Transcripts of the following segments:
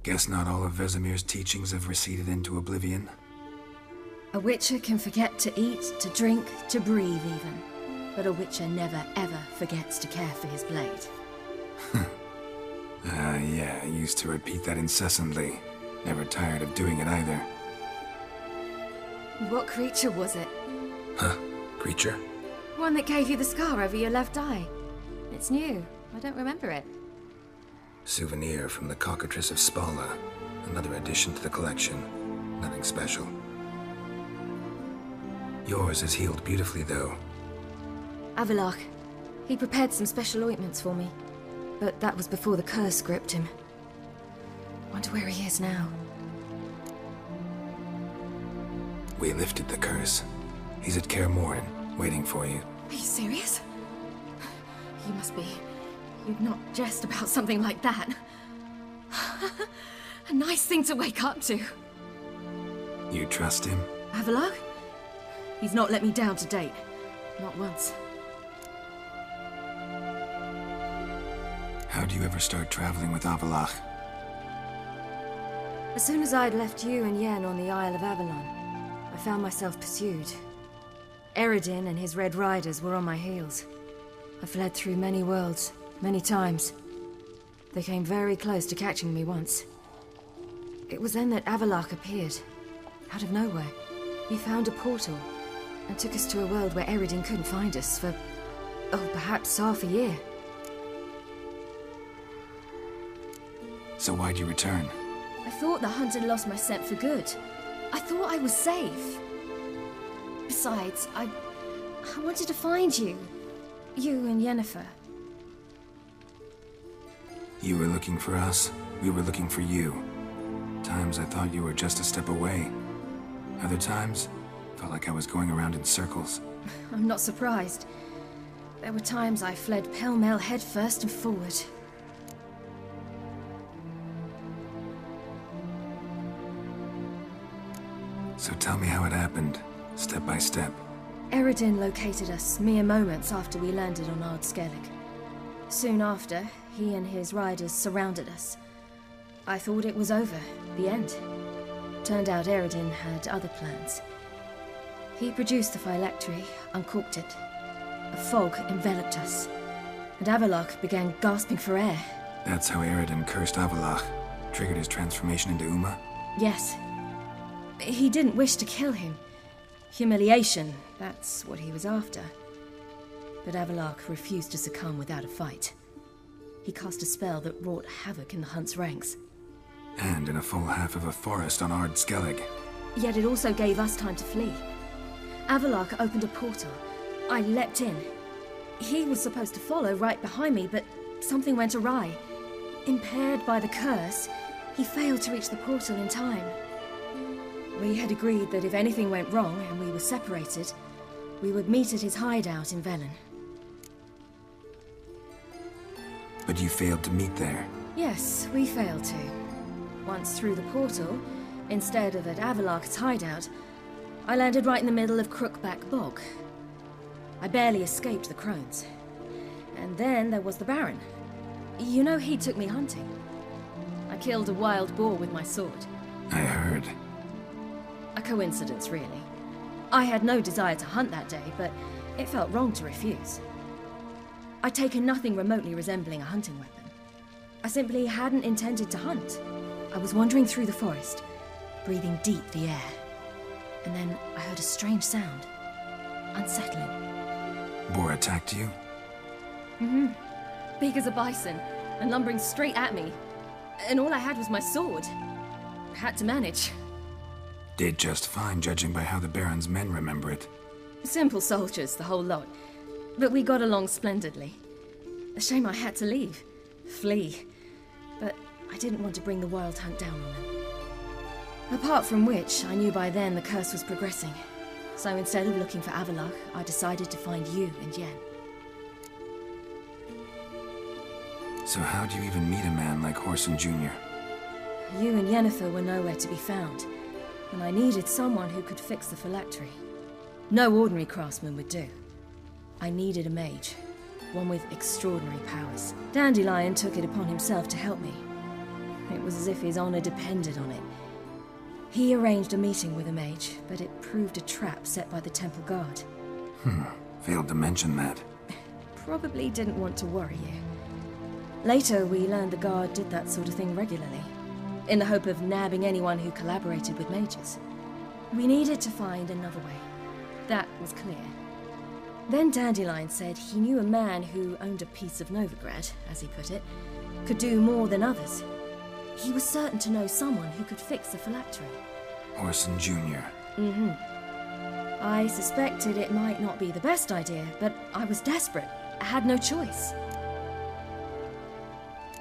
Guess not all of Vesemir's teachings have receded into oblivion. A Witcher can forget to eat, to drink, to breathe even. But a Witcher never ever forgets to care for his blade. Yeah, I used to repeat that incessantly. Never tired of doing it either. What creature was it? Huh? Creature? One that gave you the scar over your left eye. It's new. I don't remember it. Souvenir from the Cockatrice of Spala. Another addition to the collection. Nothing special. Yours is healed beautifully, though. Avallac'h. He prepared some special ointments for me. But that was before the curse gripped him. Wonder where he is now. We lifted the curse. He's at Kaer Morhen, waiting for you. Are you serious? You must be. You'd not jest about something like that. A nice thing to wake up to. You trust him? Avallac'h? He's not let me down to date. Not once. How'd you ever start traveling with Avallac'h? As soon as I'd left you and Yen on the Isle of Avalon, I found myself pursued. Eredin and his Red Riders were on my heels. I fled through many worlds, many times. They came very close to catching me once. It was then that Avallac'h appeared, out of nowhere. He found a portal, and took us to a world where Eredin couldn't find us for, perhaps half a year. So why'd you return? I thought the hunt had lost my scent for good. I thought I was safe. Besides, I wanted to find you. You and Yennefer. You were looking for us, we were looking for you. Times I thought you were just a step away. Other times, felt like I was going around in circles. I'm not surprised. There were times I fled pell-mell headfirst and forward. So tell me how it happened, step by step. Eredin located us mere moments after we landed on Ard Skellig. Soon after, he and his riders surrounded us. I thought it was over, the end. Turned out Eredin had other plans. He produced the phylactery, uncorked it. A fog enveloped us, and Avallac'h began gasping for air. That's how Eredin cursed Avallac'h, triggered his transformation into Uma? Yes. He didn't wish to kill him. Humiliation, that's what he was after. But Avallac'h refused to succumb without a fight. He cast a spell that wrought havoc in the hunt's ranks. And in a full half of a forest on Ard Skellig. Yet it also gave us time to flee. Avallac'h opened a portal. I leapt in. He was supposed to follow right behind me, but something went awry. Impaired by the curse, he failed to reach the portal in time. We had agreed that if anything went wrong and we were separated, we would meet at his hideout in Velen. But you failed to meet there. Yes, we failed to. Once through the portal, instead of at Avallac'h's hideout, I landed right in the middle of Crookback Bog. I barely escaped the crones. And then there was the Baron. You know, he took me hunting. I killed a wild boar with my sword. I heard. A coincidence, really. I had no desire to hunt that day, but it felt wrong to refuse. I'd taken nothing remotely resembling a hunting weapon. I simply hadn't intended to hunt. I was wandering through the forest, breathing deep the air. And then I heard a strange sound. Unsettling. Boar attacked you? Mm-hmm. Big as a bison, and lumbering straight at me. And all I had was my sword. Had to manage. Did just fine, judging by how the Baron's men remember it. Simple soldiers, the whole lot. But we got along splendidly. A shame I had to leave. Flee. But I didn't want to bring the wild hunt down on them. Apart from which, I knew by then the curse was progressing. So instead of looking for Avallac'h, I decided to find you and Yen. So how'd you even meet a man like Whoreson Jr.? You and Yennefer were nowhere to be found, and I needed someone who could fix the phylactery. No ordinary craftsman would do. I needed a mage, one with extraordinary powers. Dandelion took it upon himself to help me. It was as if his honor depended on it. He arranged a meeting with a mage, but it proved a trap set by the temple guard. Failed to mention that. Probably didn't want to worry you. Later, we learned the guard did that sort of thing regularly, in the hope of nabbing anyone who collaborated with mages. We needed to find another way. That was clear. Then Dandelion said he knew a man who owned a piece of Novigrad, as he put it, could do more than others. He was certain to know someone who could fix the phylactery. Orson Jr. I suspected it might not be the best idea, but I was desperate. I had no choice.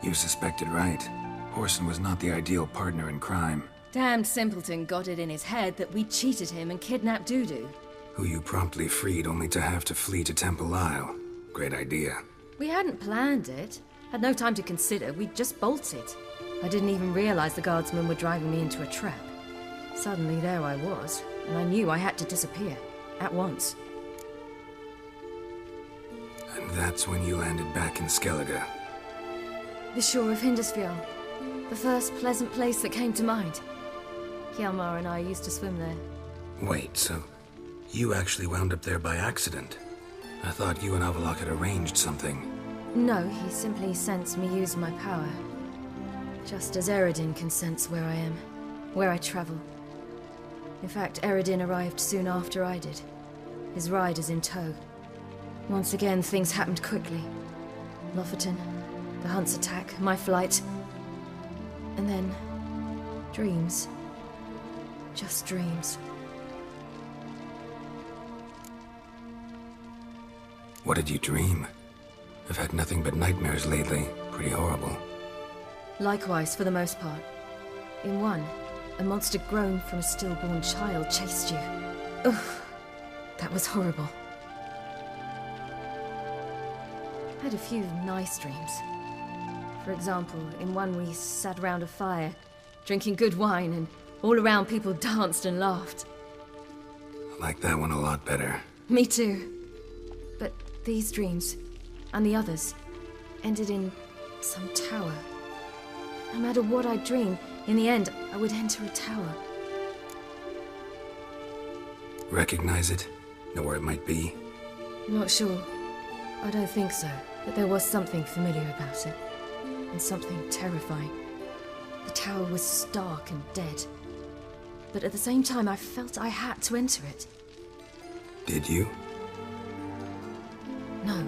You suspected right. Orson was not the ideal partner in crime. Damned simpleton got it in his head that we cheated him and kidnapped Dudu. Who you promptly freed only to have to flee to Temple Isle. Great idea. We hadn't planned it. Had no time to consider. We just bolted. I didn't even realize the guardsmen were driving me into a trap. Suddenly there I was, and I knew I had to disappear. At once. And that's when you landed back in Skellige. The shore of Hindisfjall. The first pleasant place that came to mind. Hjalmar and I used to swim there. Wait, so you actually wound up there by accident? I thought you and Avalok had arranged something. No, he simply sensed me use my power. Just as Eredin can sense where I am, where I travel. In fact, Eredin arrived soon after I did. His riders in tow. Once again, things happened quickly. Lofoten, the Hunt's attack, my flight. And then, dreams. Just dreams. What did you dream? I've had nothing but nightmares lately. Pretty horrible. Likewise, for the most part. In one, a monster grown from a stillborn child chased you. Ugh, that was horrible. I had a few nice dreams. For example, in one we sat around a fire, drinking good wine, and all around people danced and laughed. I like that one a lot better. Me too. But these dreams, and the others, ended in some tower. No matter what I dreamed, in the end, I would enter a tower. Recognize it? Know where it might be? Not sure. I don't think so, but there was something familiar about it. And something terrifying. The tower was stark and dead. But at the same time, I felt I had to enter it. Did you? No.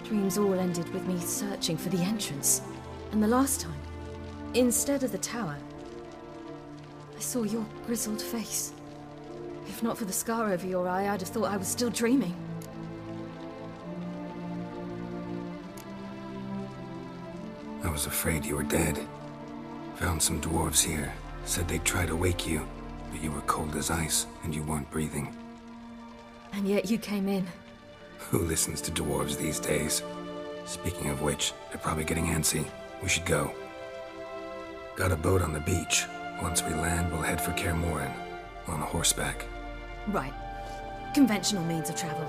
Dreams all ended with me searching for the entrance. And the last time, instead of the tower, I saw your grizzled face. If not for the scar over your eye, I'd have thought I was still dreaming. I was afraid you were dead. Found some dwarves here. Said they'd try to wake you, but you were cold as ice and you weren't breathing. And yet you came in. Who listens to dwarves these days? Speaking of which, they're probably getting antsy. We should go. Got a boat on the beach. Once we land, we'll head for Kaer Morhen. On horseback. Right. Conventional means of travel.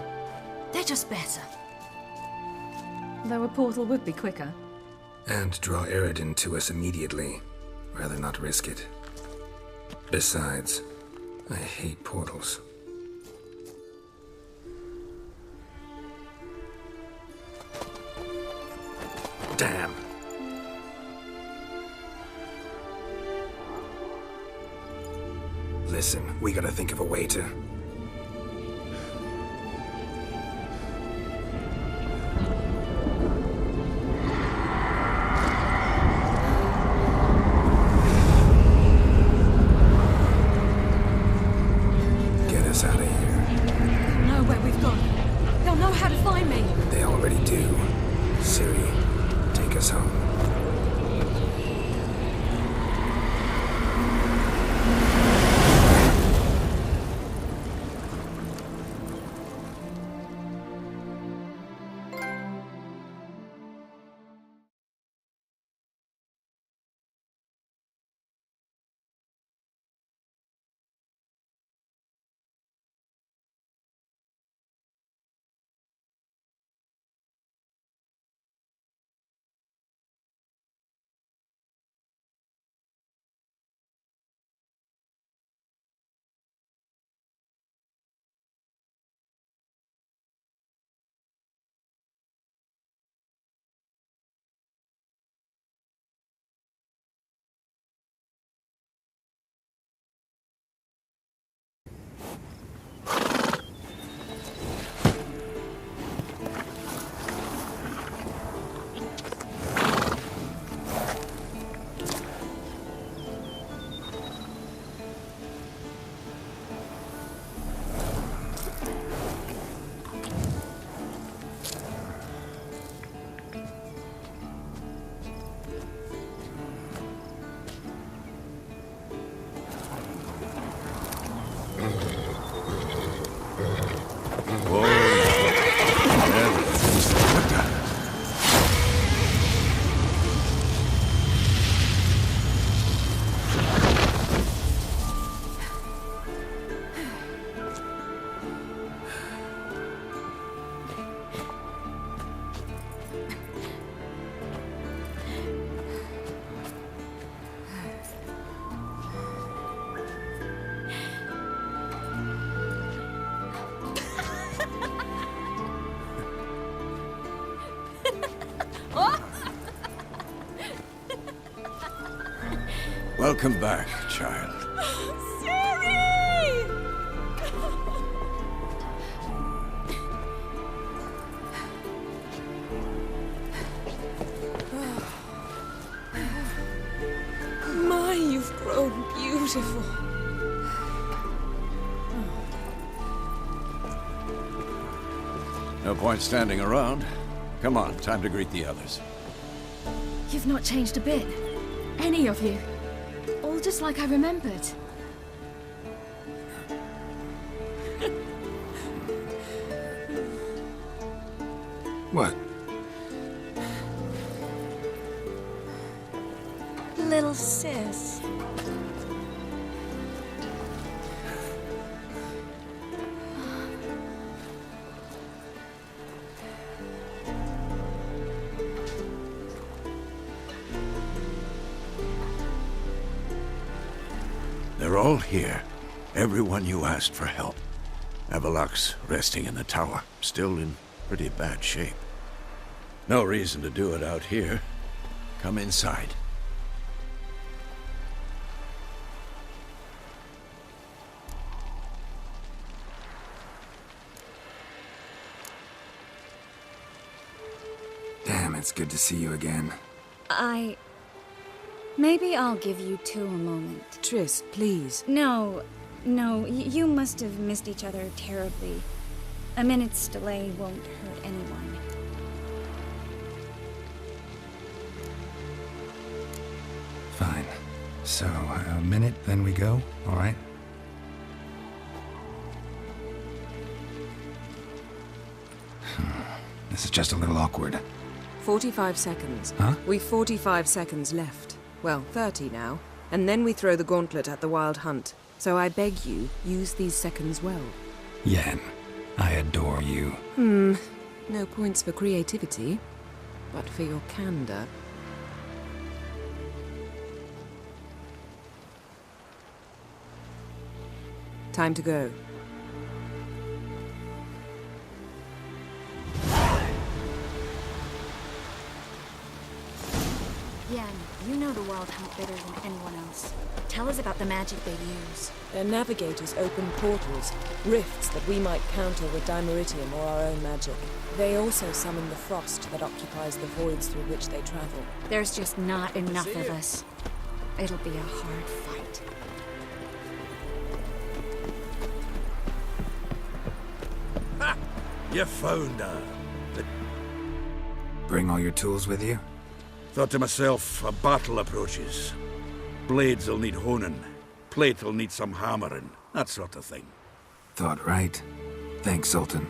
They're just better. Though a portal would be quicker. And draw Eredin to us immediately. Rather not risk it. Besides, I hate portals. Damn. Listen, we gotta think of a way to... get us out of here. They'll know where we've gone. They'll know how to find me. They already do. Ciri, take us home. Welcome back, child. Ciri! My, you've grown beautiful. No point standing around. Come on, time to greet the others. You've not changed a bit. Any of you. All just like I remembered. What? Little sis. They're all here. Everyone you asked for help. Avalok's resting in the tower, still in pretty bad shape. No reason to do it out here. Come inside. Damn, it's good to see you again. Maybe I'll give you two a moment. Triss, please. No, you must have missed each other terribly. A minute's delay won't hurt anyone. Fine. So, a minute, then we go, all right? This is just a little awkward. 45 seconds. Huh? We've 45 seconds left. Well, 30 now. And then we throw the gauntlet at the Wild Hunt. So I beg you, use these seconds well. Yen, I adore you. No points for creativity, but for your candor. Time to go. Yen, you know the Wild Hunt better than anyone else. Tell us about the magic they use. Their navigators open portals, rifts that we might counter with dimeritium or our own magic. They also summon the frost that occupies the voids through which they travel. There's just not enough of us. It'll be a hard fight. You found her. Bring all your tools with you? Thought to myself, a battle approaches. Blades will need honing. Plate will need some hammering. That sort of thing. Thought right. Thanks, Sultan.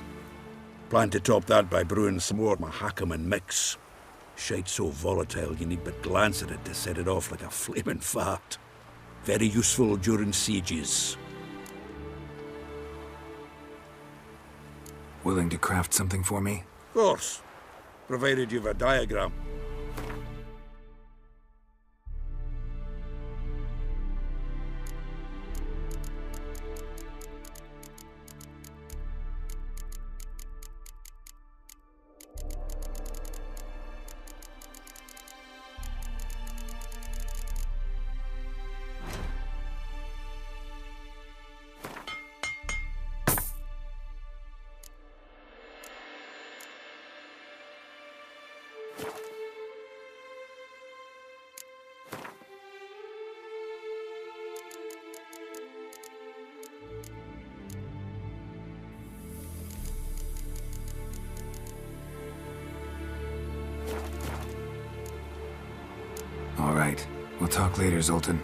Plan to top that by brewing some more Mahakaman mix. Shite so volatile you need but glance at it to set it off like a flaming fart. Very useful during sieges. Willing to craft something for me? Of course. Provided you've a diagram. All right. We'll talk later, Zoltan.